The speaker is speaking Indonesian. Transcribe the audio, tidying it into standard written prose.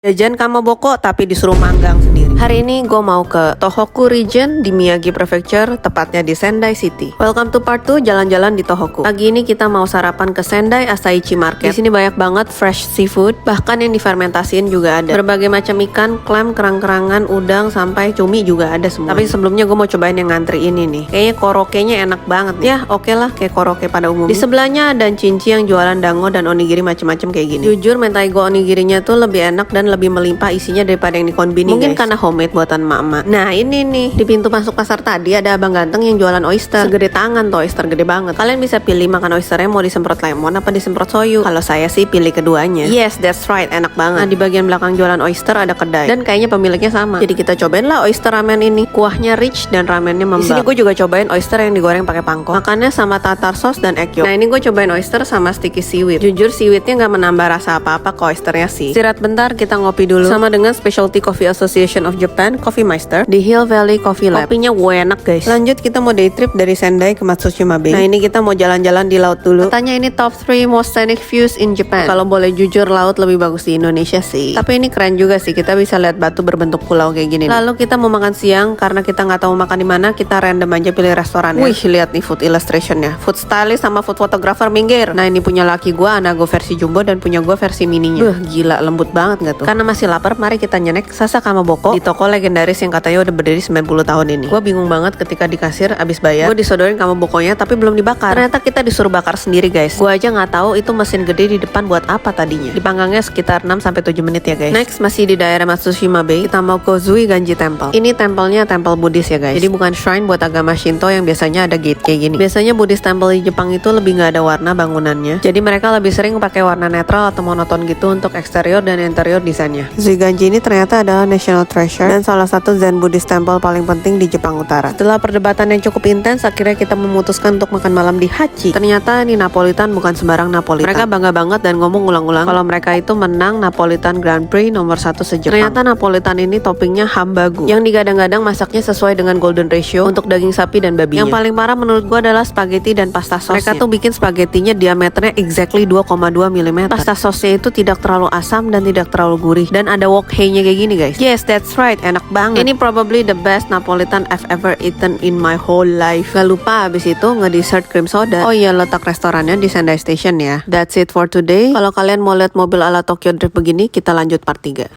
Jajan kamaboko tapi disuruh manggang sendiri. Hari ini gue mau ke Tohoku Region di Miyagi Prefecture, tepatnya di Sendai City. Welcome to part 2 jalan-jalan di Tohoku. Pagi ini kita mau sarapan ke Sendai Asaichi Market. Di sini banyak banget fresh seafood, bahkan yang difermentasiin juga ada. Berbagai macam ikan, clam, kerang-kerangan, udang, sampai cumi juga ada semua. Tapi sebelumnya gue mau cobain yang ngantri ini nih. Kayaknya korokenya enak banget nih. Ya oke lah, kayak koroke pada umumnya. Di sebelahnya ada Cinci yang jualan dango dan onigiri macam-macam kayak gini. Jujur mentaigo onigirinya tuh lebih enak dan lebih melimpah isinya daripada yang di konbini. Mungkin guys, karena homemade buatan mak-mak. Nah ini nih, di pintu masuk pasar tadi ada abang ganteng yang jualan oyster. Segede tangan tuh, oyster gede banget. Kalian bisa pilih makan oysternya mau disemprot lemon apa disemprot soyu. Kalau saya sih pilih keduanya. Yes, that's right, enak banget. Nah di bagian belakang jualan oyster ada kedai dan kayaknya pemiliknya sama. Jadi kita cobain lah oyster ramen ini. Kuahnya rich dan ramennya membab. Di sini gue juga cobain oyster yang digoreng pakai pangkok. Makannya sama tartar sauce dan egg yolk. Nah ini gue cobain oyster sama sticky seaweed. Jujur seaweednya nggak menambah rasa apa-apa ke oysternya sih. Istirahat bentar, kita ngopi dulu sama dengan Specialty Coffee Association of Japan, Coffee Meister di Hill Valley Coffee Lab. Kopinya enak guys. Lanjut kita mau day trip dari Sendai ke Matsushima Bay. Nah ini kita mau jalan-jalan di laut dulu. Katanya ini top 3 most scenic views in Japan. Kalau boleh jujur, laut lebih bagus di Indonesia sih. Tapi ini keren juga sih, kita bisa lihat batu berbentuk pulau kayak gini. Lalu kita mau makan siang, karena kita nggak tahu makan di mana, kita random aja pilih restoran. Wih, lihat nih food illustrationnya. Food stylist sama food photographer minggir. Nah ini punya laki gua, Anago versi jumbo dan punya gua versi mininya. Gila lembut banget nggak tuh? Karena masih lapar, mari kita nyenek Sasa Kamaboko di toko legendaris yang katanya udah berdiri 90 tahun ini. Gua bingung banget ketika di kasir abis bayar, gua disodorin kamabokonya tapi belum dibakar. Ternyata kita disuruh bakar sendiri guys. Gua aja nggak tahu itu mesin gede di depan buat apa tadinya. Dipanggangnya sekitar 6-7 menit ya guys. Next masih di daerah Matsushima Bay, kita mau ke Zui Ganji Temple. Ini tempelnya tempel Buddhis ya guys. Jadi bukan shrine buat agama Shinto yang biasanya ada gate kayak gini. Biasanya Buddhist temple di Jepang itu lebih nggak ada warna bangunannya. Jadi mereka lebih sering pakai warna netral atau monoton gitu untuk eksterior dan interior desainnya. Zui Ganji ini ternyata adalah national treasure dan salah satu Zen Buddhist temple paling penting di Jepang Utara. Setelah perdebatan yang cukup intens, akhirnya kita memutuskan untuk makan malam di Hachi. Ternyata ini Napolitan bukan sembarang Napolitan. Mereka bangga banget dan ngomong ulang-ulang kalau mereka itu menang Napolitan Grand Prix nomor 1 se-Jepang. Ternyata Napolitan ini toppingnya hambagu yang digadang-gadang masaknya sesuai dengan golden ratio untuk daging sapi dan babinya. Yang paling parah menurut gua adalah spaghetti dan pasta sauce. Mereka tuh bikin spagettinya diameternya exactly 2,2 mm. Pasta sauce-nya itu tidak terlalu asam dan tidak terlalu gurih dan ada wok hei-nya kayak gini guys. Yes, that's right, enak banget. Ini probably the best Napolitan I've ever eaten in my whole life. Gak lupa abis itu nge-dessert cream soda. Oh iya, letak restorannya di Sendai Station ya. That's it for today. Kalau kalian mau lihat mobil ala Tokyo Drift begini, kita lanjut part 3.